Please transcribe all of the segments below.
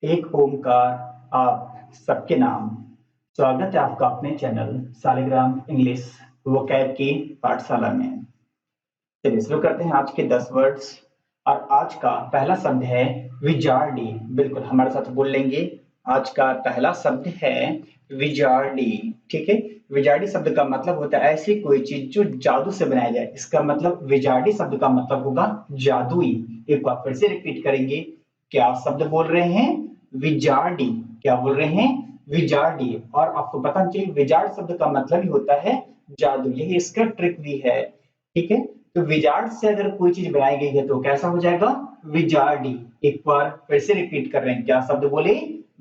एक ओमकार आप सबके नाम। स्वागत है आपका अपने चैनल सालिग्राम इंग्लिश वोकैब की पाठशाला में। चलिए शुरू करते हैं आज के 10 वर्ड्स। और आज का पहला शब्द है विजार्डी। बिल्कुल हमारे साथ बोल लेंगे। आज का पहला शब्द है विजार्डी। ठीक है, विजार्डी शब्द का मतलब होता है ऐसी कोई चीज जो जादू से बनाई जाए। इसका मतलब विजार्डी शब्द का मतलब होगा जादुई। एक बार फिर से रिपीट करेंगे। क्या शब्द बोल रहे हैं? विजार्डी। क्या बोल रहे हैं? विजार्डी। और आपको पता चाहिए विजार्ड शब्द का मतलब ही होता है जादू। यही इसका ट्रिक भी है। ठीक है, तो विजार्ड से अगर कोई चीज बनाई गई है तो कैसा हो जाएगा? विजार्डी। एक बार फिर से रिपीट कर रहे हैं। क्या शब्द बोले?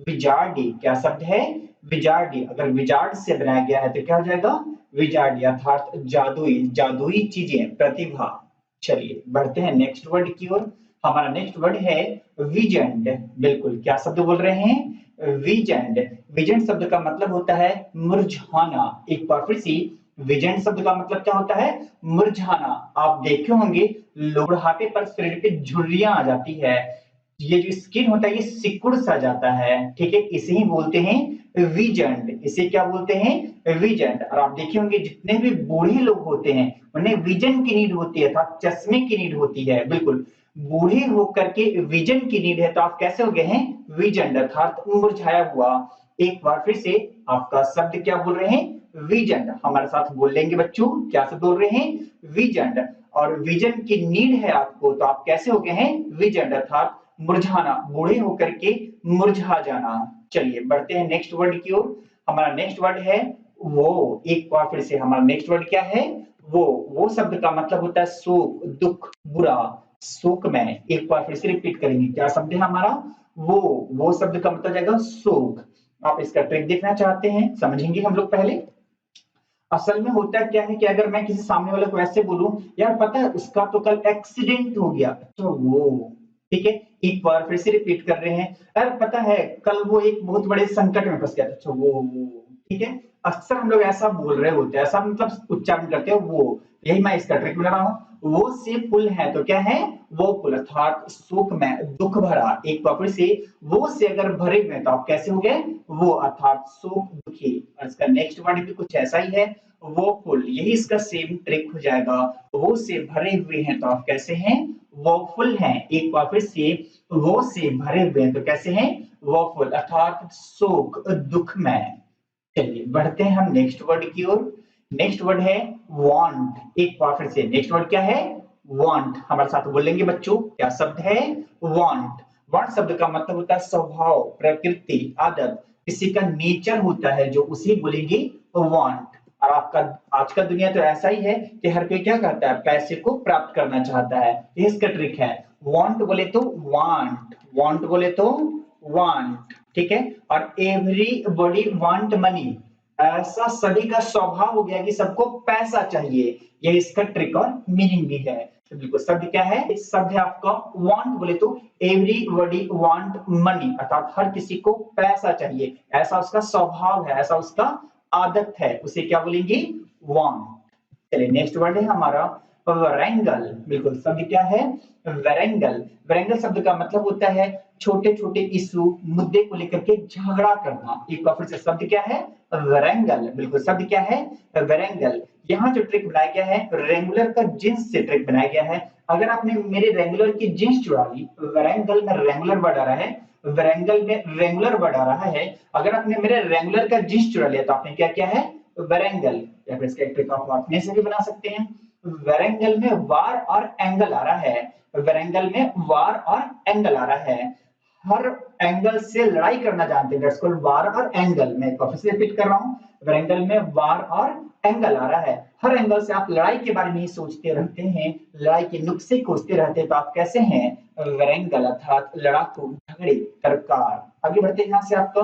विजार्डी। क्या शब्द है? विजार्डी। अगर विजार्ड से बनाया गया है तो क्या हो जाएगा? विजार्डी अर्थात जादुई, जादुई चीजें, प्रतिभा। चलिए बढ़ते हैं नेक्स्ट वर्ड की ओर। हमारा नेक्स्ट वर्ड है विजेंड। बिल्कुल क्या शब्द बोल रहे हैं? विजेंड। विजेंड शब्द का मतलब होता है मुरझाना। एक बार फिर से, विजेंड शब्द का मतलब क्या होता है? मुरझाना। आप देखे होंगे लोग बुढ़ापे पर शरीर पे झुर्रियां आ जाती है। ये जो स्किन होता है ये सिकुड़ सा जाता है। ठीक है, इसे ही बोलते हैं विजेंड। इसे क्या बोलते हैं? विजेंड। और आप देखे होंगे जितने भी बूढ़े लोग होते हैं उन्हें विजन की नीड होती है, अर्थात चश्मे की नीड होती है। बिल्कुल बूढ़े होकर के विजन की नीड है तो आप कैसे हो गए हैं? विजेंड अर्थात मुरझाया हुआ। एक बार फिर से, आपका शब्द क्या बोल रहे हैं? विजन। हमारे साथ बोल लेंगे बच्चों। क्या से बोल रहे हैं? विजन। और विजन की नीड है आपको तो आप कैसे हो गए हैं? विजन अर्थात मुरझाना, बूढ़े होकर के मुरझा जाना। चलिए बढ़ते हैं नेक्स्ट वर्ड की ओर। हमारा नेक्स्ट वर्ड है वो। एक बार फिर से, हमारा नेक्स्ट वर्ड क्या है? वो शब्द का मतलब होता है शोक, दुख, बुरा, शोकमय। एक बार फिर से रिपीट करेंगे। क्या शब्द है हमारा? वो शब्द का मतलब जाएगा शोक। आप इसका ट्रिक देखना चाहते हैं, समझेंगे हम लोग पहले। असल में होता क्या है कि अगर मैं किसी सामने वाले को ऐसे बोलूं, यार पता है उसका तो कल एक्सीडेंट हो गया, तो वो। ठीक है, एक बार फिर से रिपीट कर रहे हैं। यार पता है कल वो एक बहुत बड़े संकट में फंस गया था, तो वो। ठीक है, अक्सर हम लोग ऐसा बोल रहे होते हैं, ऐसा मतलब उच्चारण करते हैं वो। यही मैं इसका ट्रिक बना रहा हूँ। वो से पुल है तो क्या है? वो पुल अर्थात सुख में दुख भरा। एक बार फिर से, वो से अगर भरे हुए तो आप कैसे हो गए? वो अर्थात सुख दुखी। और इसका नेक्स्ट वर्ड भी कुछ ऐसा ही है, वो फुल। यही इसका सेम ट्रिक हो जाएगा। वो से भरे हुए हैं तो आप कैसे हैं? वो फुल हैं। एक बार फिर से, वो से भरे हुए हैं तो कैसे हैं? वो फुल अर्थात शोक दुख में। चलिए बढ़ते हैं हम नेक्स्ट वर्ड की ओर। नेक्स्ट वर्ड है वांट। एक बार फिर से, नेक्स्ट वर्ड क्या है? वांट। हमारे साथ बोलेंगे बच्चों। क्या शब्द है? वांट। वांट शब्द का मतलब होता है स्वभाव, प्रकृति, आदत, किसी का नेचर होता है जो उसे बोलेंगे वांट। और आपका आज का दुनिया तो ऐसा ही है कि हर कोई क्या करता है? पैसे को प्राप्त करना चाहता है। ये इसका ट्रिक है। वांट बोले तो वांट, वांट बोले तो वांट। ठीक है, और एवरीबॉडी वांट मनी। ऐसा सभी का स्वभाव हो गया कि सबको पैसा चाहिए। ये इसका ट्रिक और मीनिंग भी है। तो बिल्कुल शब्द क्या है? शब्द है आपका वांट बोले तो एवरीबॉडी वांट मनी, अर्थात हर किसी को पैसा चाहिए। ऐसा उसका स्वभाव है, ऐसा उसका आदत है, उसे क्या बोलेंगे? वांट। चलिए नेक्स्ट वर्ड है हमारा वैरेंगल। बिल्कुल शब्द क्या है? वैरेंगल। वैरेंगल शब्द का मतलब होता है छोटे छोटे इशू, मुद्दे को लेकर के झगड़ा करना। एक बार फिर से, शब्द क्या है? वैरेंगल। बिल्कुल शब्द क्या है? वैरेंगल। यहाँ जो ट्रिक बनाया गया है रेंगुलर का जींस से ट्रिक बनाया गया है। अगर आपने मेरे रेंगुलर की जींस चुरा ली, वैरेंगल में रेंगुलर वर्ड आ रहा है, वैरेंगल में रेंगुलर वर्ड आ रहा है। अगर आपने मेरे रेंगुलर का जींस चुरा लिया तो आपने क्या किया है? वैरेंगल। या फिर इसका एक ट्रिक आप अपने से भी बना सकते हैं। वैरेंगल में वार और एंगल आ रहा है। वैरेंगल में वार और एंगल आ रहा है। हर एंगल से लड़ाई करना जानते हैं, दैट्स कॉल्ड वार और एंगल। मैं वापस से रिपीट कर रहा हूं, वैरेंगल में वार और एंगल आ रहा है। हर एंगल से आप लड़ाई के बारे में ही सोचते रहते हैं, लड़ाई के नुस्खे खोजते रहते हैं, तो आप कैसे हैं? वैरेंगल अर्थात लड़ाकू, झगड़े, तरकार। आगे बढ़ते हैं यहाँ से। आपका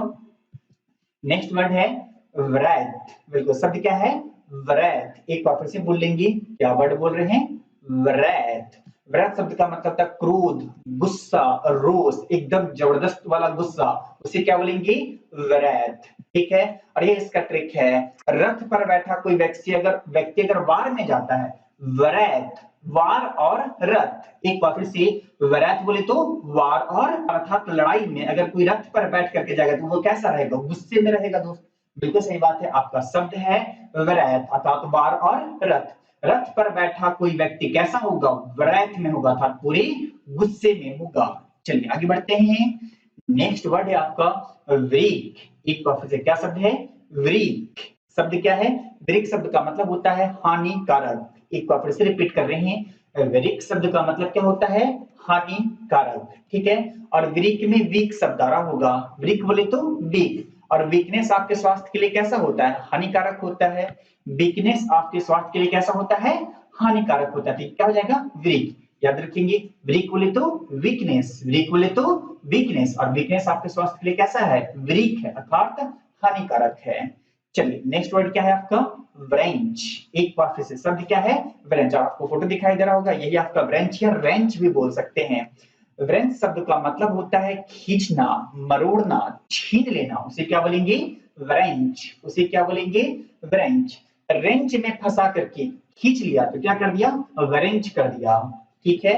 नेक्स्ट वर्ड है व्रैथ। बिल्कुल शब्द क्या है? व्रैथ। एक बार फिर से बोल लेंगे। क्या वर्ड बोल रहे हैं? व्रैथ। व्रैथ शब्द का मतलब था क्रोध, गुस्सा, रोष, एकदम जबरदस्त वाला गुस्सा, उसे क्या बोलेंगे? व्रैथ। ठीक है, और ये इसका ट्रिक है। रथ पर बैठा कोई व्यक्ति अगर वार में जाता है, व्रैथ वार और रथ। एक बार फिर से, वैरायत बोले तो वार और, अर्थात लड़ाई में अगर कोई रथ पर बैठ करके जाएगा तो वो कैसा रहेगा, गुस्से में रहेगा दोस्त। बिल्कुल सही बात है, आपका शब्द है वैरायत, अर्थात वार और रथ। रथ पर बैठा कोई व्यक्ति कैसा होगा, वैरायत में होगा, अर्थात पूरे गुस्से में होगा। चलिए आगे बढ़ते हैं। नेक्स्ट वर्ड है आपका वृक। एक बार फिर से क्या शब्द है, वृक। शब्द क्या है, वृक शब्द का मतलब होता है हानिकारक। एक बार फिर से रिपीट कर रहे हैं, वृक शब्द का मतलब क्या होता है, हानिकारक। ठीक है, और वृक में वीक शब्द आ रहा होगा, वृक बोले तो वीक, और वीकनेस आपके स्वास्थ्य के लिए कैसा होता है, हानिकारक होता है। वीकनेस आपके स्वास्थ्य के लिए कैसा होता है, हानिकारक होता है। क्या हो जाएगा, वृक। याद रखेंगे, वृक बोले तो वीकनेस, वृक बोले तो वीकनेस, और वीकनेस आपके स्वास्थ्य के लिए कैसा है, वृक है, अर्थात हानिकारक है। चलिए नेक्स्ट वर्ड क्या है आपका, व्रेंच। एक बार फिर से शब्द क्या है, व्रेंच। आपको फोटो दिखाई दे रहा होगा, यही आपका व्रेंच या रेंच भी बोल सकते हैं। व्रेंच शब्द का मतलब होता है खींचना, मरोड़ना, छीन लेना, उसे क्या बोलेंगे, व्रेंच। उसे क्या बोलेंगे, व्रेंच। रेंच में फंसा करके खींच लिया तो क्या कर दिया, व्रेंच कर दिया। ठीक है,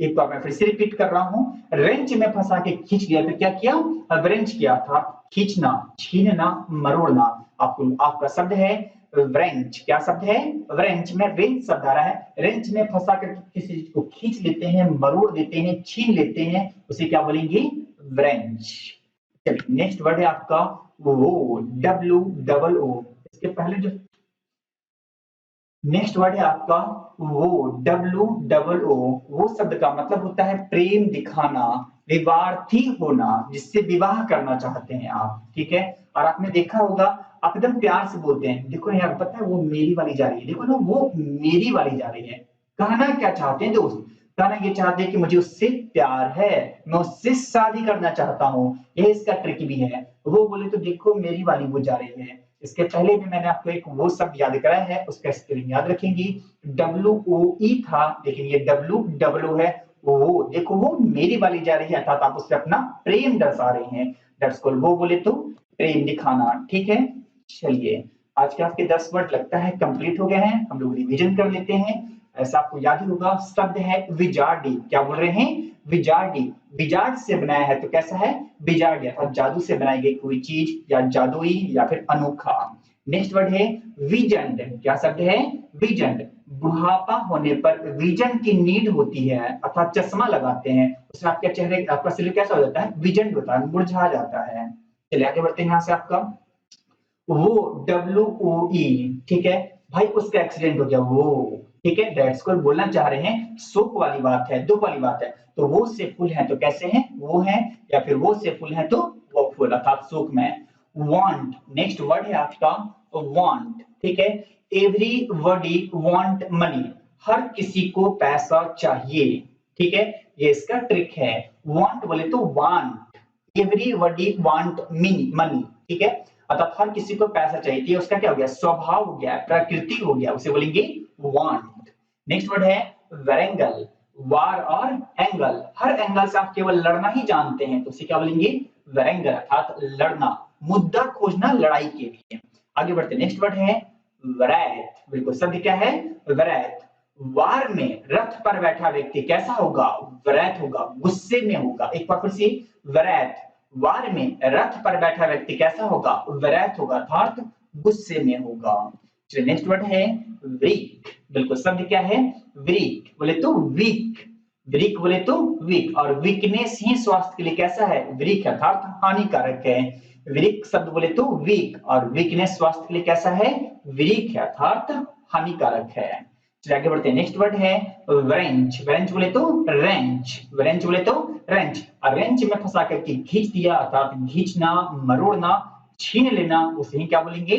एक बार मैं फिर से रिपीट कर रहा हूं, रेंच में फंसा के खींच लिया तो क्या किया, व्रेंच किया था। खींचना, छीनना, मरोड़ना। आपको आपका शब्द है व्रेंच। क्या शब्द है, व्रेंच में रेंच शब्द आ रहा है। रेंच में फंसा कर किसी चीज को खींच लेते हैं, मरोड़ देते हैं, छीन लेते हैं, उसे क्या बोलेंगे, व्रेंच। चलिए नेक्स्ट वर्ड है आपका वो, WOO। इसके पहले जो नेक्स्ट वर्ड है आपका वो, WOO। वो शब्द का मतलब होता है प्रेम दिखाना, विवार्थी होना, जिससे विवाह करना चाहते हैं आप। ठीक है, और आपने देखा होगा आप एकदम प्यार से बोलते हैं, देखो यार पता है वो मेरी वाली जा रही है, देखो ना वो मेरी वाली जा रही है। कहना क्या चाहते हैं दोस्त, कहना ये चाहते हैं कि मुझे उससे प्यार है, मैं उससे शादी करना चाहता हूँ। यह इसका ट्रिक भी है। वो बोले तो देखो मेरी वाली वो जा रही है। इसके पहले भी मैंने आपको एक वो शब्द याद कराया है, उसका स्पेलिंग याद रखेंगी, WOE था, लेकिन ये WOO है। वो देखो वो मेरी वाली जा रही है, अर्थात आप उससे अपना प्रेम दर्शा रहे हैं। दैट्स कॉल्ड, वो बोले तो प्रेम दिखाना। ठीक है, चलिए आज के आपके 10 वर्ड लगता है कंप्लीट हो गए हैं, हम लोग रिवीजन कर लेते हैं। ऐसा आपको याद ही होगा, शब्द है विजार्डी। क्या बोल रहे हैं, विजार्डी। विजार्ड से बनाया है तो कैसा है, विजार्ड, अर्थात जादू से बनाई गई कोई चीज, या जादुई, या फिर अनोखा। नेक्स्ट वर्ड है विजंड। क्या शब्द है, विजंड। बुढ़ापा होने पर विजन की नीड होती है, अर्थात चश्मा लगाते हैं, उसमें आपके चेहरे, आपका शरीर कैसा हो जाता है, विजंड होता है, मुरझा जाता है। चलिए आगे बढ़ते हैं, यहाँ से आपका वो, WOE। ठीक है भाई, उसका एक्सीडेंट हो गया वो। ठीक है, दैट्स को बोलना चाह रहे हैं, शोक वाली बात है, दुख वाली बात है। तो वो से फुल है तो कैसे हैं, वो है, या फिर वो से फुल है तो वो फुल, अर्थात शोक में। वांट, नेक्स्ट वर्ड है आपका वांट। ठीक है, एवरीबॉडी वांट मनी। हर किसी को पैसा चाहिए। ठीक है, ये इसका ट्रिक है। वांट बोले तो वांट, एवरीबॉडी वांट मनी। ठीक है, अर्थात हर किसी को पैसा चाहिए, ये उसका क्या हो गया, स्वभाव हो गया, प्रकृति हो गया, उसे बोलेंगे वांट। नेक्स्ट वर्ड है वेरेंगल। वार और एंगल, हर एंगल से आप केवल लड़ना ही जानते हैं तो उसे क्या बोलेंगे, वेरेंगल, अर्थात लड़ना, मुद्दा खोजना लड़ाई के लिए। आगे बढ़ते, नेक्स्ट वर्ड है वैरायत। बिल्कुल, शब्द क्या है, वैरायत। वार में रथ पर बैठा व्यक्ति कैसा होगा, वैरायत होगा, गुस्से में होगा। एक बार फिर से, वैरायत। वार में रथ पर बैठा व्यक्ति कैसा होगा, वैरायत होगा, अर्थात गुस्से में होगा। चलिए नेक्स्ट वर्ड है वीक। बिल्कुल, शब्द क्या है, वीक बोले तो वीक, वीक बोले तो वीक, और वीकनेस ही स्वास्थ्य के लिए कैसा है, वीक, अर्थात हानिकारक है। वीक शब्द बोले तो वीक, और वीकनेस स्वास्थ्य के लिए कैसा है, वीक है, अर्थात हानिकारक है। चलिए आगे बढ़ते हैं, नेक्स्ट वर्ड है व्रेंच। व्रेंच बोले तो रेंच, व्रेंच बोले तो रेंच, और रेंच में फंसा करके खींच दिया, अर्थात खींचना, मरोड़ना, छीन लेना, उसे ही क्या बोलेंगे,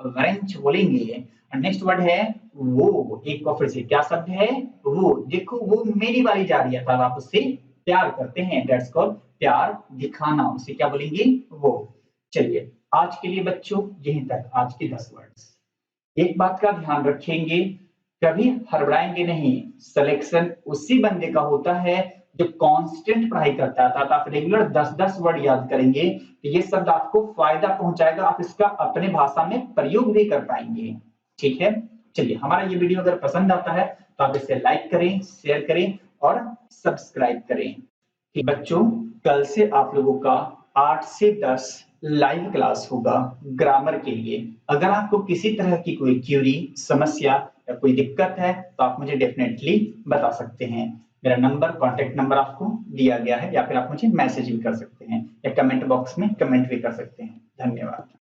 व्रेंच बोलेंगे। नेक्स्ट वर्ड है वो। एक बार फिर से, क्या शब्द है, वो। देखो वो मेरी वाली जा रही है, अर्थात आप उससे प्यार करते हैं, दैट्स कॉल्ड प्यार दिखाना, उसे क्या बोलेंगे, वो। चलिए आज के लिए बच्चों यहीं तक आज के 10 वर्ड्स। एक बात का ध्यान रखेंगे, कभी हड़बड़ाएंगे नहीं। सिलेक्शन उसी बंदे का होता है जो कांस्टेंट पढ़ाई करता है, अर्थात आप रेगुलर 10-10 वर्ड याद करेंगे तो ये शब्द आपको फायदा पहुंचाएगा, आप इसका अपने भाषा में प्रयोग भी कर पाएंगे। ठीक है, चलिए हमारा ये वीडियो अगर पसंद आता है तो आप इसे लाइक करें, शेयर करें और सब्सक्राइब करें। कि बच्चों, कल से आप लोगों का 8 से 10 लाइव क्लास होगा ग्रामर के लिए। अगर आपको किसी तरह की कोई क्यूरी, समस्या या कोई दिक्कत है तो आप मुझे डेफिनेटली बता सकते हैं। मेरा नंबर, कॉन्टेक्ट नंबर आपको दिया गया है, या फिर आप मुझे मैसेज भी कर सकते हैं या कमेंट बॉक्स में कमेंट भी कर सकते हैं। धन्यवाद।